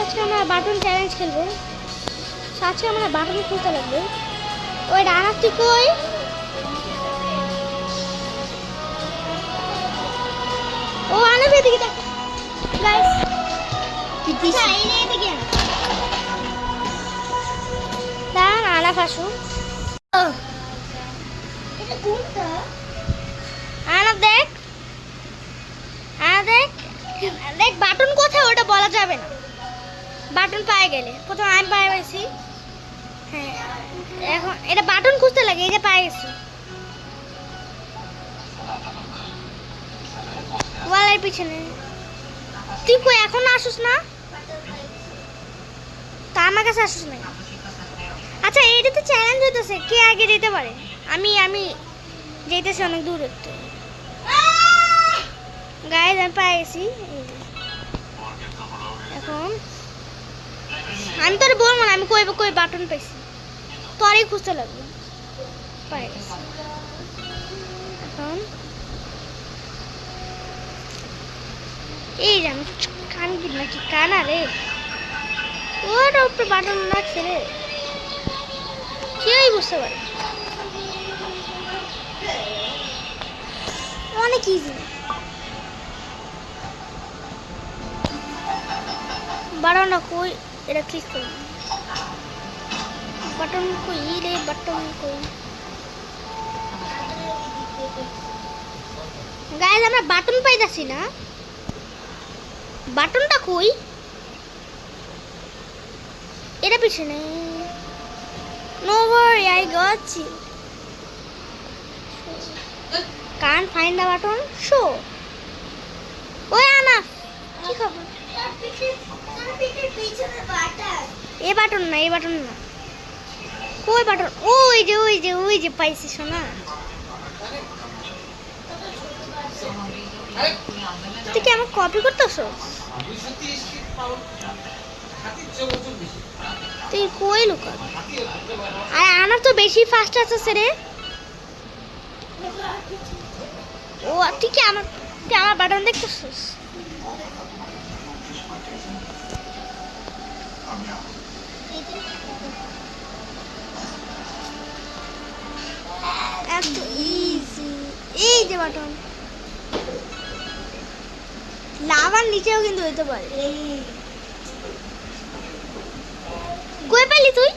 আজকে আমরা button challenge খেলবো। আজকে আমরা বাটন খুঁজতে লাগবে। ওই রানা তুই কই? ও আনা এদিকে দেখ গাইস। পিটিস এই এদিকে দাঁড়ান আনা ফাসু। এটা কোনটা? আনা দেখ, আনা দেখ, দেখ বাটন কোথায় ওটা বলা যাবে না। বাটন পায়ে গেলে প্রথম আমি পায়ে গেছি। হ্যাঁ এখন এটা বাটন খুঁজতে লাগে। এই যে পায়ে গেছি ওয়ালের পিছনে। তুই কই এখন আসুস না? তা আমার কাছে আসুস না। আচ্ছা এইটা তো চ্যালেঞ্জ হইতেছে, কে আগে যেতে পারে। আমি যেতেছি অনেক দূর একটু। গাইজ আমি পায়ে গেছি। এখন আমি তোর বলবো না আমি কই বাটন পাইছি, তোরই খুঁজতে লাগবে। পায়ে গেছি এখন। এই যে আমি কান কি নাকি কানা রে, ওর উপরে বাটন রাখছে রে, কেউই বুঝতে পারে। অনেক ইজি। বাটনটা কই? এটা ক্লিক করুন। বাটন কই রে, বাটন কই? গাইজ আমরা বাটন পাইতাছি না। বাটনটা কই? এটা পিছনে। No worry, I got you. Can't find the button. Show. ওই আনা কি খবর? এই বাটন না, এই বাটন না। কই বাটন? ওই যে পাইছি শোনা। তুই কি আমার কপি করতেছ? তুই কই লুকা? আরে আনার তো বেশি ফাস্ট আছে রে। ও তুই কি আমার বাটন দেখতেছিস? এত ইজি। এই যে বাটন লাভার নিচেও কিন্তু হইতে পারে। কই পেলি তুই?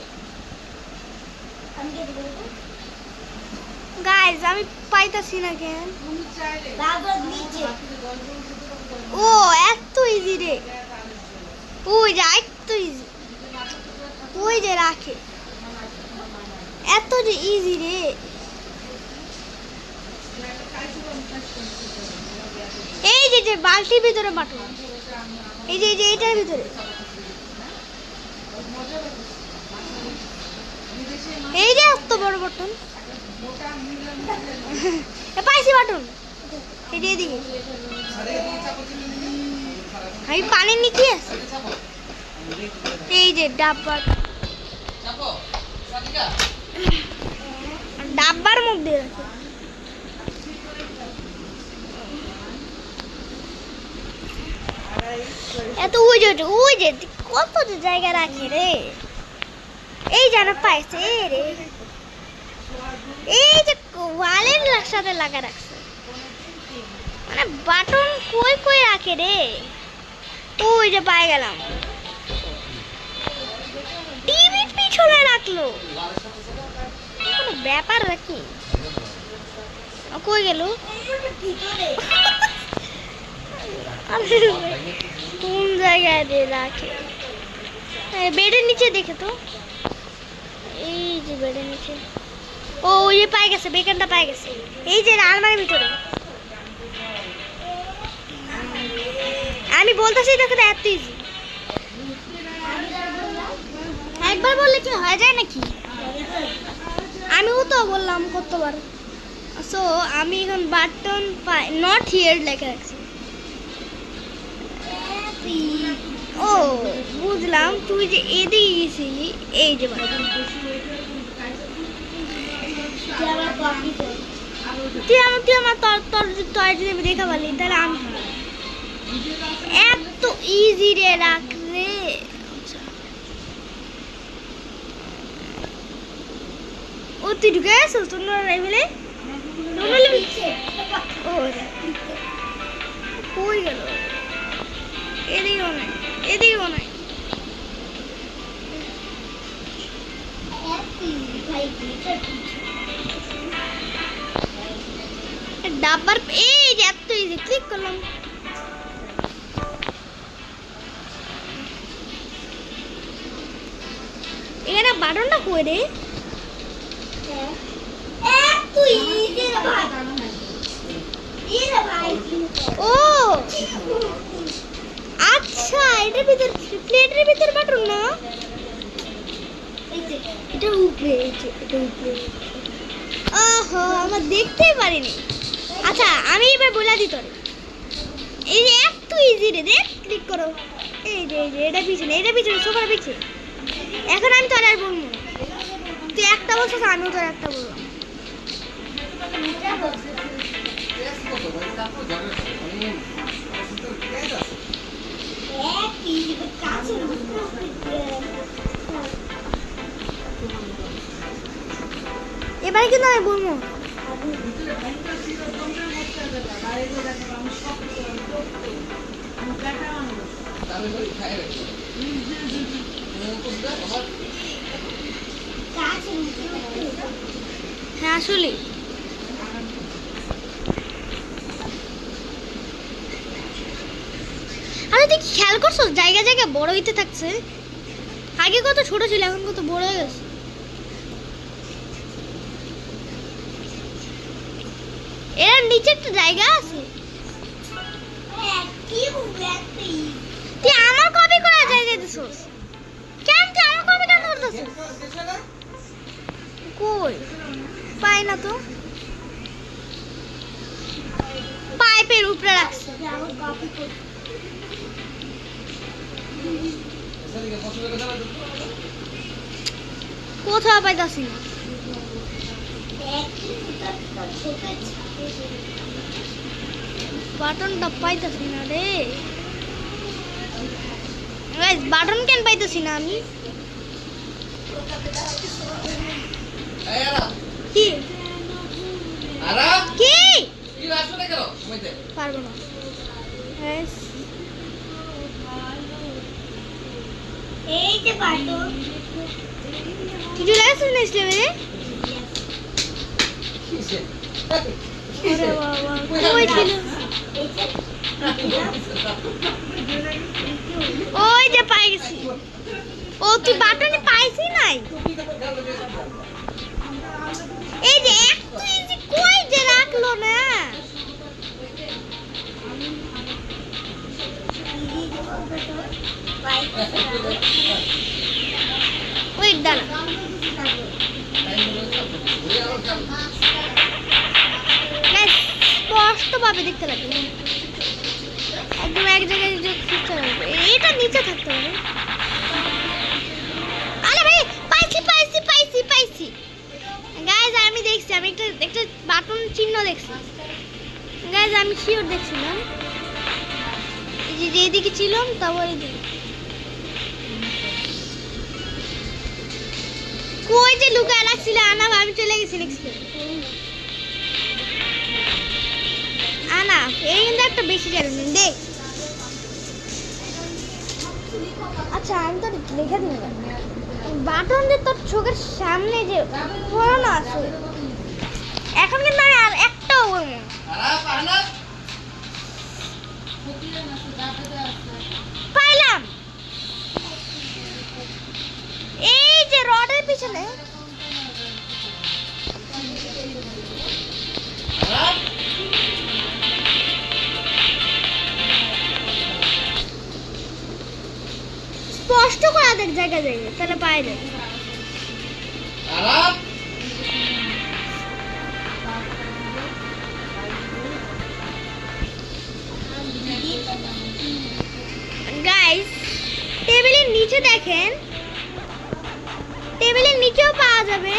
গাইজ আমি পাইতাছি না কেন। ও এত ইজি রে। ওই যে এত ইজি, ওই যে রাখে এত যে ইজি রে। এই যে বালতির ভিতরে বাটন, এই যে এইটার ভিতরে, এই যে এত বড় বাটন। পাইছি বাটন। এই যে এদিকে আমি পানির নিচে আছি। এই যে ডাব্বার মধ্যে আছে। এত ওই যে কত যে জায়গা রাখে রে। এই জানা পাইছে রে, এই যে ওয়ালের সাথে লাগা রাখছে। মানে বাটন কই রাখে রে। ওই যে পাই গেলাম। টিভির পিছনে রাখলো, কোনো ব্যাপার নাকি? কই গেল? কোন জায়গায় দিয়ে রাখে? বেডের নিচে দেখে তো। এই যে বেডের নিচে। ও ওই যে পাই গেছে, বেকারটা পাই গেছে। এই যে আলমারির ভিতরে। আমি বলতেছি দেখো এত ইজি। একবার বললে কি হয়ে যায় নাকি? আমিও তো বললাম কতবার। সো আমি এখন বাটন পাই নট হিয়ার লেখা রাখছি। ও বুঝলাম, তুই যে এদিকে গেছিলি। এই যে বাটন তুই আমার তোর যদি আমি দেখা পারলি তাহলে আমি এত ইজি রে রাখলে। তুই ঢুকে গেছিস তোর লেভেলে? ও কই গেল? এদিকেও নাই, এদিকেও নাই। ডাব্বার এই যে এত ইজি ক্লিক করলাম। এখানে বাটনটা কই রে? ও আচ্ছা, এটার ভিতর প্লেটের ভিতর বাটন না, এটা উপরে, এটা উপরে। ওহো, আমরা দেখতেই পারিনি। আচ্ছা আমি এবার বলে দিই তোরে, এই যে এত ইজি রে, দেখ ক্লিক করো। এই যে এটা পিছনে, এটা পিছনে, সোফার পিছনে। এখন আমি তোর আর বলবো না, তুই একটা বলছিস, আমিও তোর একটা বললাম। এবারে কিন্তু আমি বলবো হ্যাঁ আসলে আরে তুই খেয়াল করছো জায়গা জায়গা বড় হইতে থাকছে। আগে কত ছোট ছিল, এখন কত বড় হয়ে গেছে। এর নিচে একটা জায়গা আছে। তুই আমার কপি করা জায়গা দিছস কেন? তুই আমার কপি কেন করতেছিস? কই পাই না তো, পাইপের উপরে রাখছে। কোথাও পাইতাছি না, বাটনটা পাইতাছি না রে। গাইস বাটন কেন পাইতাছি না আমি? কি কি পারবো না গাইস। এই যে বাটন কিছু লাগছে না স্লেভে। আরে বাবা কই ছিল? ওই যে পাই গেছি। ও তুই বাটনে পাইছি নাই? এই যে একটু ইজি কই যে রাখলো না। ওই দাঁড়া, স্পষ্ট ভাবে দেখতে লাগবে, একদম এক জায়গায় এটা নিচে থাকতে হবে। আরে ভাই পাইছি পাইছি পাইছি পাইছি গাইজ, আমি দেখছি, আমি একটা বাটন চিহ্ন দেখছি গাইজ, আমি শিওর দেখছিলাম যে এদিকে ছিলাম, তারপর এদিকে কই যে লুকায় রাখছিল। আনা আমি চলে গেছি নেক্সট আনা। এই কিন্তু একটা বেশি চ্যালেঞ্জিং দেখ। আচ্ছা আমি তো লিখে দিই বাটন যে তোর চোখের সামনে যে পড়ানো আছে, এখন কিন্তু আমি আর একটাও বলবো পাইলাম। এই যে রডের পিছনে স্পষ্ট করা দেখ জায়গা জায়গা, তাহলে পাই যাবে। গাইস টেবিলের নিচে দেখেন, টেবিলের নিচেও পাওয়া যাবে।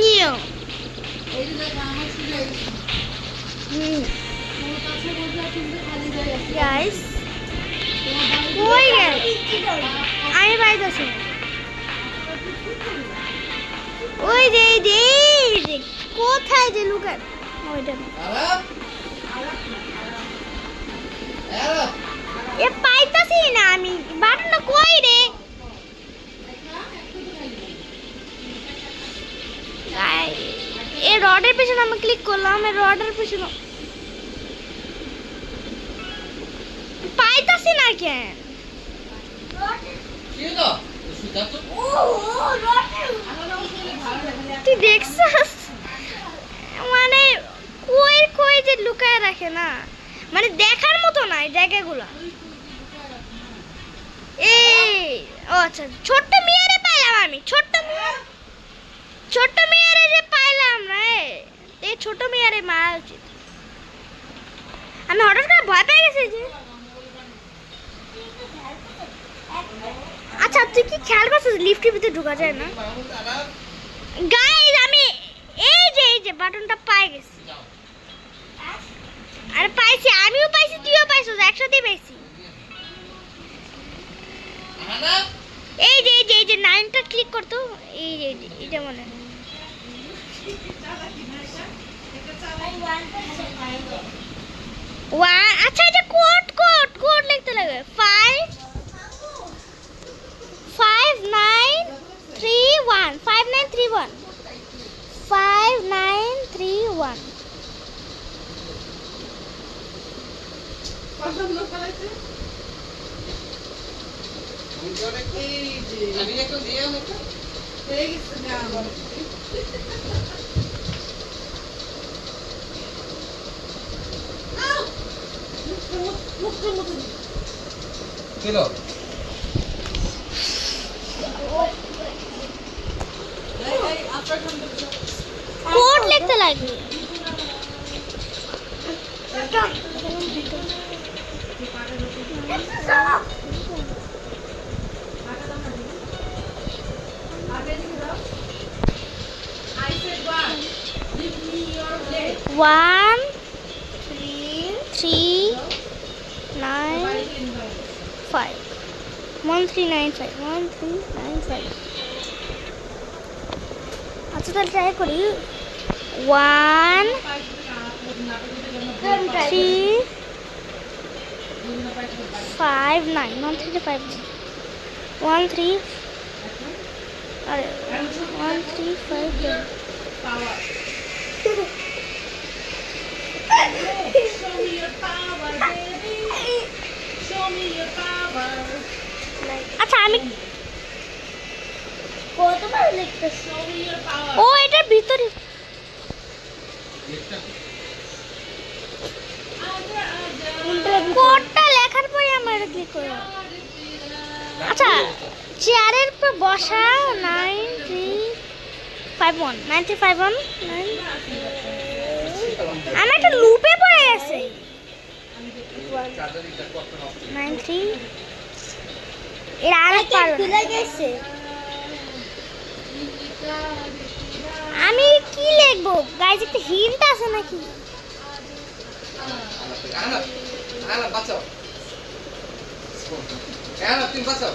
নিও গাইস কই গেল? আমি পাইতেছি না। ওই যে কোথায় যে লুকান ওইটা এ পাইতাছি না আমি। বাটনটা কই রে? এ রডের পেছনে আমি ক্লিক করলাম, এ রডের পেছনে পাইতাছি না কেন? তুই দেখছিস মানে কই কই যে লুকায় রাখে না, মানে দেখার মতো নাই জায়গাগুলো। এই ও আচ্ছা, ছোট্ট মেয়েরে পাইলাম আমি। ছোট্ট মেয়েরে যে পাইলাম রে, এই ছোট মেয়েরে মারা উচিত। আমি হঠাৎ করে ভয় পেয়ে গেছি যে। আচ্ছা তুই কি খেয়াল করছিস লিফটের ভিতরে ঢোকা যায় না? গাইস আমি এই যে বাটনটা পাই গেছি। আরে পাইছি, আমিও পাইছি, তুইও পাইছিস, একসাথেই পাইছি। এই যে 9টা ক্লিক করতো, এই যে এটা মনে হয়। আচ্ছা এটা কোড লিখতে লাগে 5931 5931। কোড লিখতে লাগবে। One, 1395 1395 আচ্ছা তাহলে ট্রাই করি। 1 3 5 9 1 3 5 1 3 अरे 1 3 5 আচ্ছা আমি কতবার লিখতেছি? ও এটার ভিতরে কোডটা লেখার পরে আমরা এটা ক্লিক করব। আচ্ছা চেয়ারের উপর বসা 9351 আমি একটা লুপে পড়ে গেছে। 93 এর আর খুলে গেছে। আমি কি লিখবো গাইস? একটা হিন্ট আছে নাকি? বাঁচাও তুমি বাঁচাও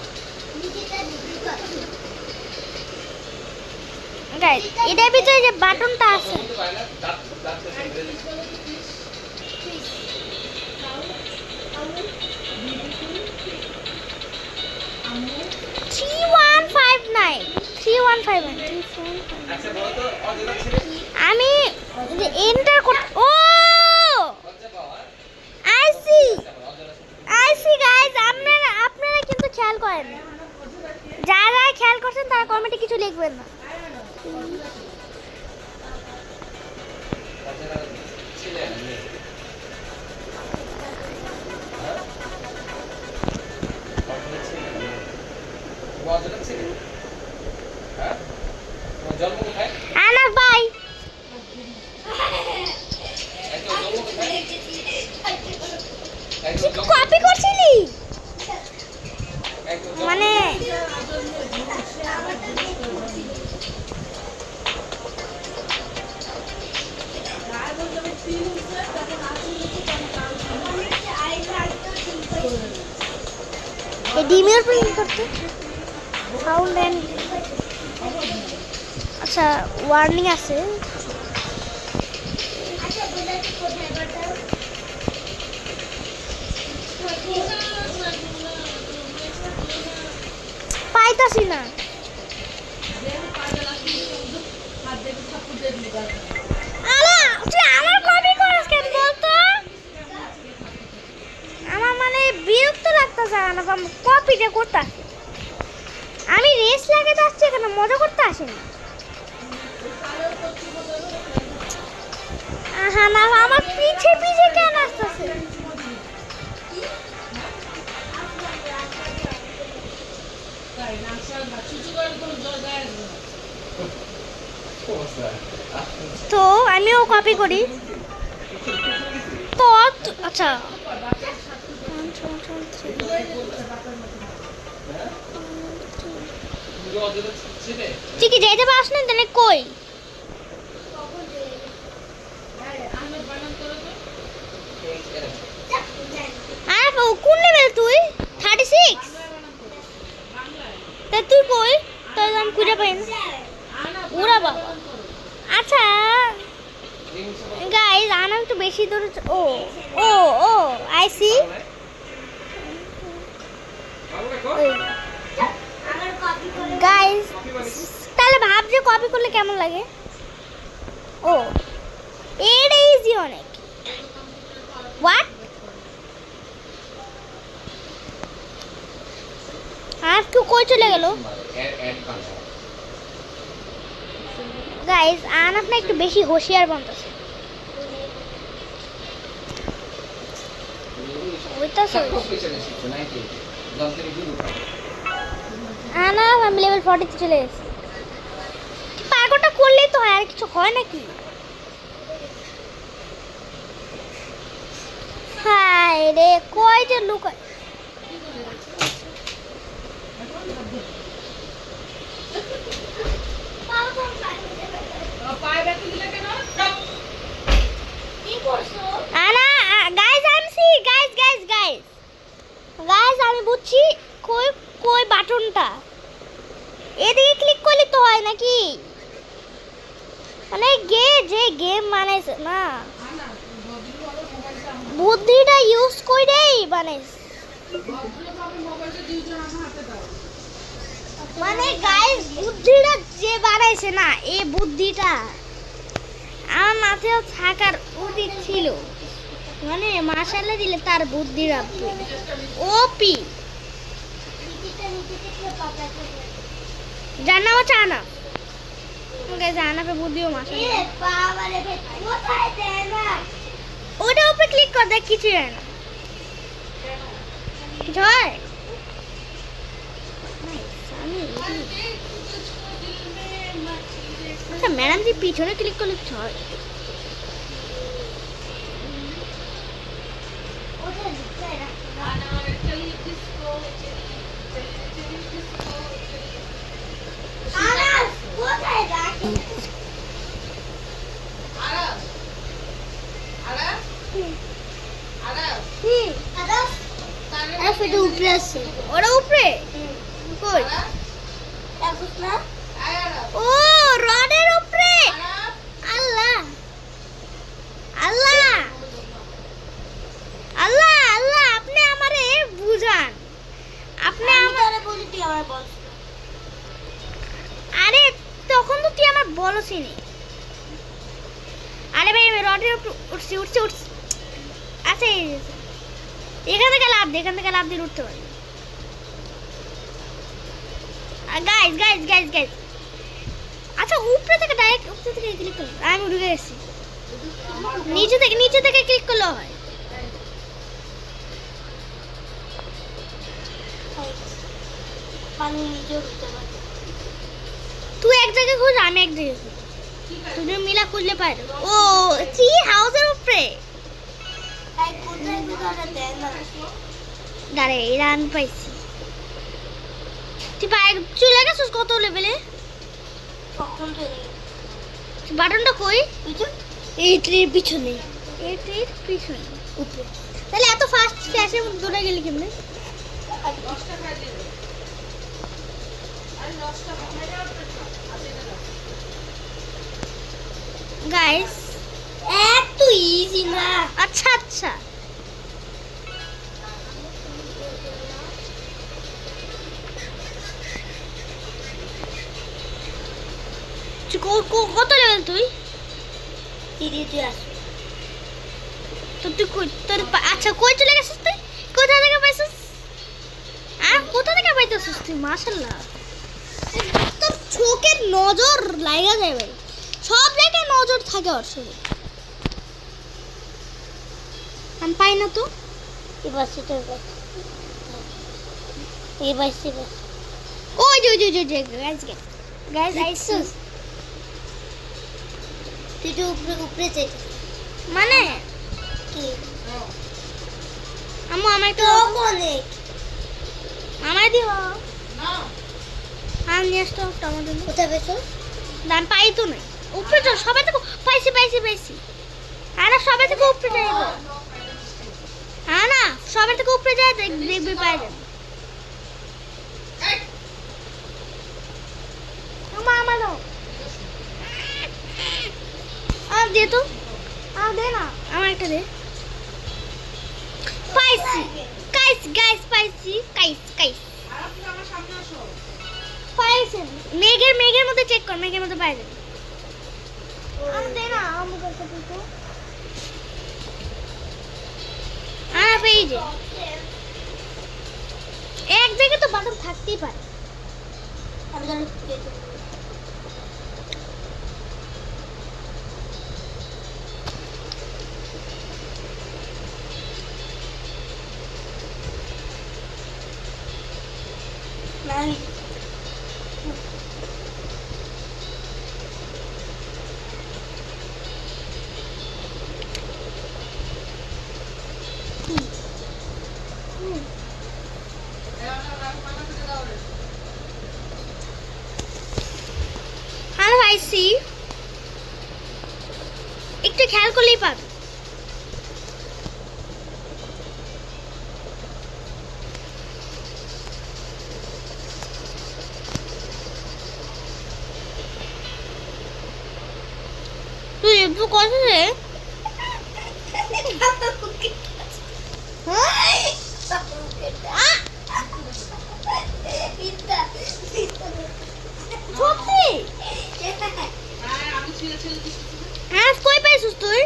গাইস এটার ভিতরে যে বাটনটা আছে আমি এন্টার ও আইসি গাইস আপনারা কিন্তু খেয়াল করেন, যারা খেয়াল করছেন তারা কমেন্টে কিছু লিখবেন না। আনাস ভাই কপি করছিলি মানে ডিমের প্রিন্ট করতে সাউন্ড এন্ড আচ্ছা ওয়ার্নিং আছে পাইতাছি না আলা তুই আমার কপি করিস কেন বলতো আমার মানে বিরক্ত লাগতেছে না কপিটা করতে আমি রেস লাগাতে আসছি এখানে মজা করতে আসিনি আহা না আমার পিছে পিছে কেন আসতেছে তো আমিও কপি করি তো আচ্ছা তুই কি যেতে পারস না তাহলে কই আর কোন লেভেল তুই 36 তা তুই কই তাহলে আমি খুঁজে পাই না ওরা বাবা আচ্ছা গাইস আনা একটু বেশি দূরে ও ও ও আই সি গাইস তাহলে ভাব যে কপি করলে কেমন লাগে ও এটা ইজি অনেক হোয়াট আর কেউ কই চলে গেল গাইস আন আপনি একটু বেশি হোশিয়ার বানতেছে ওইটা সই আনা আমি লেভেল 40 তে চলে এসেছি পাগলটা করলেই তো হয় আর কিছু হয় নাকি হাই রে কই যে লুকায় আনা guys I am C guys আমি বুঝছি কই কই বাটনটা এদিকে ক্লিক করলে তো হয় নাকি মানে যে গেম বানাইছে না বুদ্ধিটা ইউজ কইরেই বানাইছে মানে গাইস বুদ্ধিটা যে বানাইছে না এই বুদ্ধিটা আমার মাথায় থাকার উচিত ছিল মানে মাশাআল্লাহ দিলে তার বুদ্ধি রাখবে ওপি জানা ও চানা ওকে জানা পে বুদ্ধিও মাশাআল্লাহ বাবা রে কোথায় দেয় না ওটা উপরে ক্লিক কর দেখ কিছু হয় না জয় আচ্ছা ম্যাডাম যে পিছনে ক্লিক করলে ছয় উপরে আছে ওরা উপরে কই ও রডের উপরে আল্লাহ আল্লাহ আল্লাহ আল্লাহ আপনি আমারে বুঝান আপনি আমারে বলি তুই আমারে বল আরে তখন তো তুই আমার বলছিনি আরে ভাই আমি রডের উপরে উঠছি আচ্ছা এখান থেকে লাভ দিয়ে উঠতে পারি গাইস আচ্ছা উপরে থেকে ডাইরেক্ট উপরে থেকে ক্লিক করো আমি উঠে গেছি নিচে থেকে ক্লিক করলে হয় পানি নিচে উঠতে পারে তুই এক জায়গায় খুঁজ আমি এক জায়গায় খুঁজ তুমি মিলা খুঁজলে পারো ও ট্রি হাউসের উপরে দাঁড়ে এরা আমি পাইছি তুই চলে গেছিস কত লেভেলে বাটনটা কই এই ট্রির পিছনে উপরে তাহলে এত ফাস্ট ফ্ল্যাশের মধ্যে দৌড়ে গেলি কেমনে গাইস এত ইজি না। আচ্ছা আচ্ছা কত লেভেল তুই? তো তুই তোর আচ্ছা কই চলে গেছিস তুই? কোথা থেকে পাইছিস? কোথা থেকে পাইতেছিস তুই? মাশাআল্লাহ তোর চোখের নজর লাগা যায় ভাই, সব জায়গায় নজর থাকে ওর শরীরে। আমি পাই না তো এবার সেটা ওই যে গাইস আইসুস তুই তো উপরে চাই মানে কি আম্মু আমার তো অনেক আমার দিও না আমি নিয়ে আসতো টমেটো কোথায় পেছো? দাম পাই তো নাই উপরে চল সবাই থেকে পাইছি আরে সবাই থেকে উপরে যাইব হ্যাঁ না সবাই থেকে উপরে যায় দেখবি পাই যাবে। আমার দাও আর দে তো দে না আমার একটা দে পাইছি গাইস পাইছি পাইছেন মেঘের মধ্যে চেক কর মেঘের মধ্যে পাই যাবে। দে না আমার কাছে তো পেয়ে যে এক জায়গায় তো বাদাম থাকতেই পারে। পাইছি একটু খেয়াল করলেই পাবে। তুই একটু কথা রে হ্যাঁ কই পাইছিস তুই?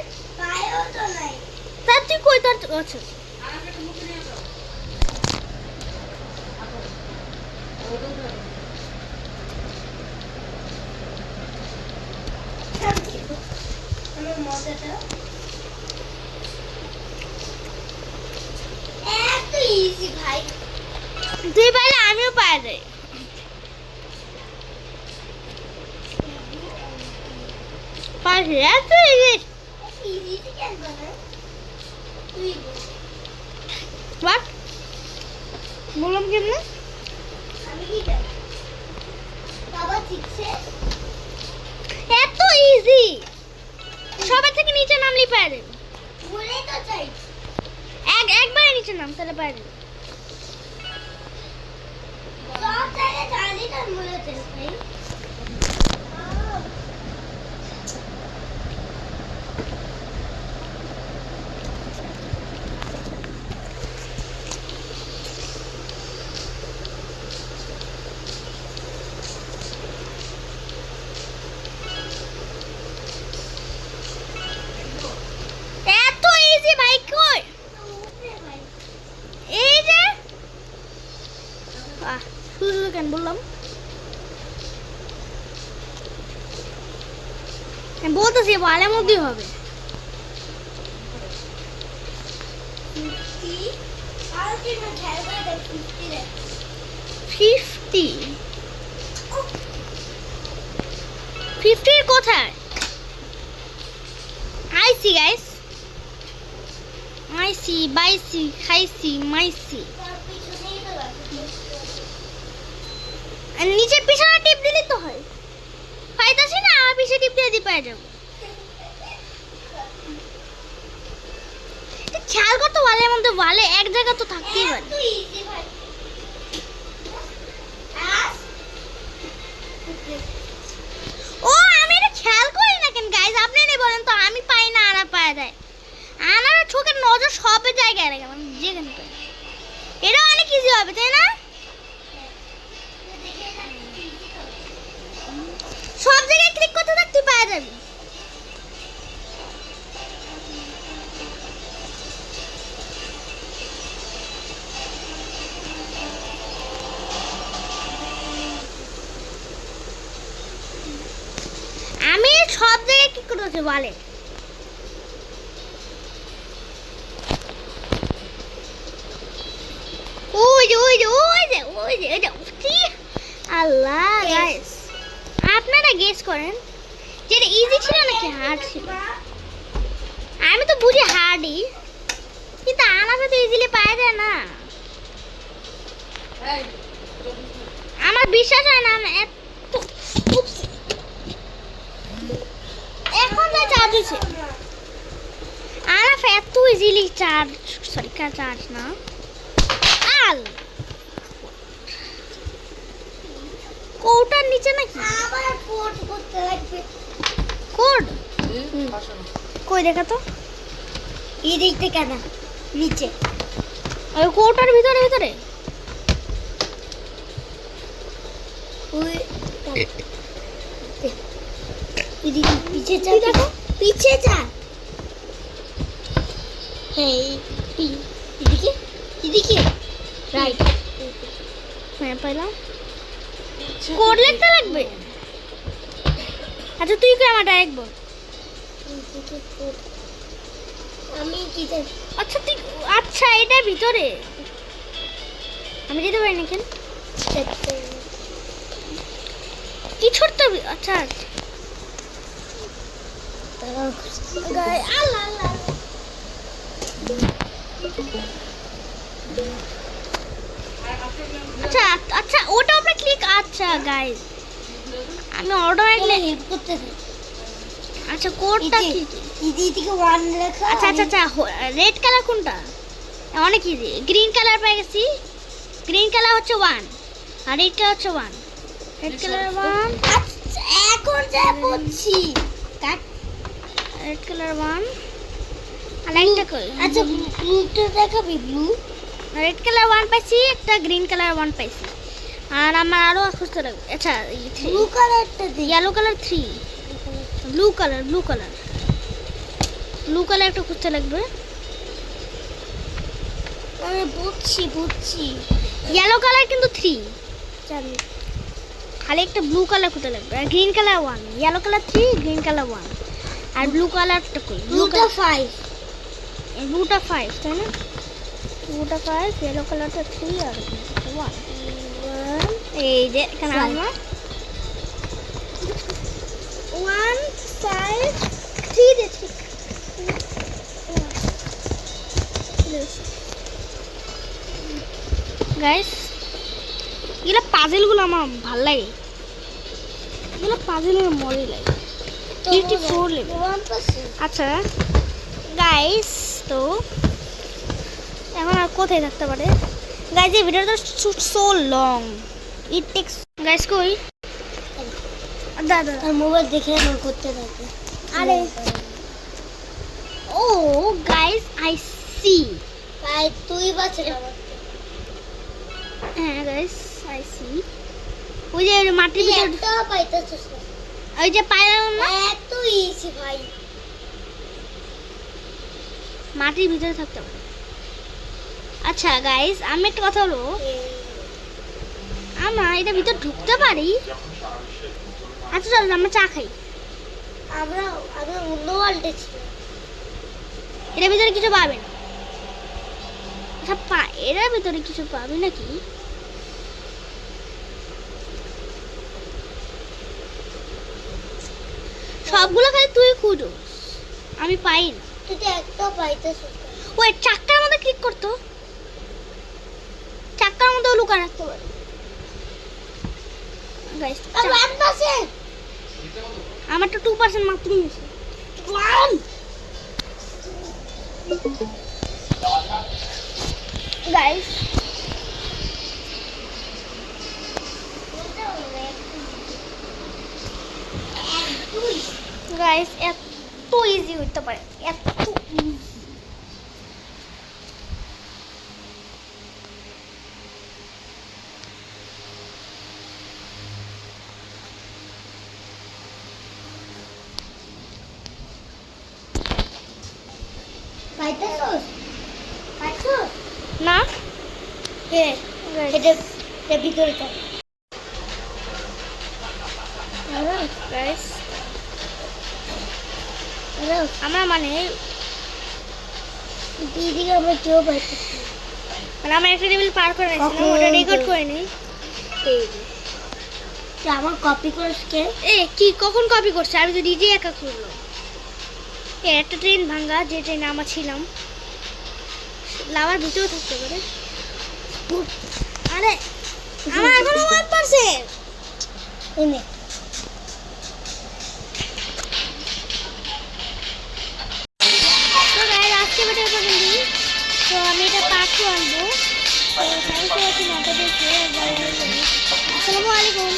তা তুই কই তোর আচ্ছা তুই পাইলে আমিও পাই যাই। পারছি এত ইজি বললাম কেমনে এত ইজি সবার থেকে নিচে নামলেই পারে একবারে নিচে নাম তাহলে পারে। কেন বললাম বলতেছি ভালো মধ্যেই হবে। 50 কোথায়? আইসি গাইস আইসি বাইসি খাইসি মাইসি নিচে পিছনে টিপ দিলে তো হয় পাইতাছি না আর পিছে টিপ দিয়ে পাই যাব। খেয়াল করতে ওয়ালের মধ্যে ওয়ালে এক জায়গা তো থাকতেই পারে। খেয়াল করি না কেন গাইস? আপনি নেই বলেন তো, আমি পাই না আর পায় দেয়। আমার চোখের নজর সব জায়গায় রাখে, মানে যেখানে পাই। এটা অনেক ইজি হবে তাই না? সব জায়গায় ক্লিক করতে থাক, তুই পাওয়া যাবি। আমি সব জায়গায় ক্লিক করতেছি বলে। আল্লাহ গাইস, আপনারা গেস করেন যেটা ইজি ছিল নাকি হার্ড ছিল? আমি তো বুঝি হার্ডই, কিন্তু আমাকে তো ইজিলি পাওয়া যায় না। আমার বিশ্বাস হয় না আমি এত এখন যা চার্জ হয়েছে আমার এত ইজিলি চার্জ, সরি চার্জ না আল কোটার নিচে নাকি আবার কোড করতে লাগবে। কোড কই দেখা তো, এই দিক থেকে না নিচে, ওই কোটার ভিতরে ভিতরে ওই এদিকে পিছে যা, দেখো পিছে যা। হ্যাঁ এদিকে এদিকে রাইট, হ্যাঁ পাইলাম। কোড লিখতে লাগবে। আচ্ছা তুই কি আমার ডাইরেক্ট বল। আমি কি জানি। আচ্ছা তুই, আচ্ছা এটা ভিতরে আমি যেতে পারি না কেন? কি ছোট্ট, আচ্ছা আল্লাহ আল্লাহ। আচ্ছা আচ্ছা ওটা আমরা ক্লিক, আচ্ছা গাইস আমি অটোমেটিকলি হেল্প করতে থাকি। আচ্ছা কোডটা কি? ইজি থেকে 1 লেখা। আচ্ছা আচ্ছা আচ্ছা রেড কালার কোনটা? অনেক ইজি। গ্রিন কালার পেয়ে গেছি, গ্রিন কালার হচ্ছে 1 আর রেড কালার হচ্ছে 1। Red colour 1। আচ্ছা এখন যা বুঝছি, কাট রেড কালার 1 আর লাইনটা কই? আচ্ছা ব্লুটা দেখাবি, ব্লু। রেড কালার 1 পাইছি, একটা গ্রিন কালার 1 পাইছি, আর আমার আরো খুঁজতে লাগবে। আচ্ছা ব্লু কালারটা দি, yellow colour 3, blue colour blue colour blue colour একটা খুঁজতে লাগবে। আমি বুঝছি বুঝছি, ইয়েলো কালার কিন্তু 3 জানি, খালি একটা ব্লু কালার খুঁজতে লাগবে। আর green colour 1, yellow colour 3, green colour 1 আর ব্লু কালারটা কই? ব্লুটা 5, ব্লুটা 5 তাই না? ব্লুটা 5, ইয়েলো কালারটা 3 আর 1। এই যে এখানে আমরা 1 5 3 দেখি গাইস। এগুলো পাজেলগুলো আমার ভালো লাগে, এগুলো পাজেলের মজাই লাগে। 84 লেভেল। আচ্ছা গাইস, তো এখন আর কোথায় থাকতে পারে গাইস? এই ভিডিওটা সো লং, ইট টেকস। গাইস কই দাদা আর মোবাইল দেখে এমন করতে থাকে। আরে ও গাইস আই সি, ভাই তুই বাঁচে না। হ্যাঁ গাইস আই সি, ওই যে মাটির ভিতর একটা পাইতেছিস না, ওই যে পাইলাম না, এত ইজি ভাই। মাটির ভিতরে থাকতে পারে। আচ্ছা গাইস আমি একটা কথা বলবো, আমরা এটা ভিতর ঢুকতে পারি। আচ্ছা চল আমরা চা খাই। আমরা অন্য ওয়ার্ল্ডে ছিল, এটার ভিতরে কিছু পাবে না। আচ্ছা এটার ভিতরে কিছু পাবি নাকি? সবগুলো খালি তুই খুঁজো, আমি পাই না। তুই তো একটা পাইতেছিস। ওই চাক্কার মধ্যে ক্লিক করতো, চাক্কার মধ্যে লুকা রাখতে পারে গাইস। আমার তো 2% মাত্রই আছে। গাইস গাইস এত ইজি হতে পারে, এত না এটা ভিতরে আমরা মানে দিদিকে আমরা কেউ পাইতেছি মানে আমরা একটা টেবিল পার করে নিয়েছিলাম, ওটা রেকর্ড করে নিই। আমার কপি করছে কি কখন কপি করছে? আমি তো নিজে একা করলো। একটা ট্রেন ভাঙা, যে ট্রেনে আমরা ছিলাম, লাভার ভিতরেও থাকতে পারে। আরে আমার এখনো 1%। এনে তো গাইস আজকে ভিডিও পর্যন্ত। তো আমি এটা পার্ট 2 আনবো। তো থ্যাংক ইউ ফর ওয়াচিং। আসসালামু আলাইকুম।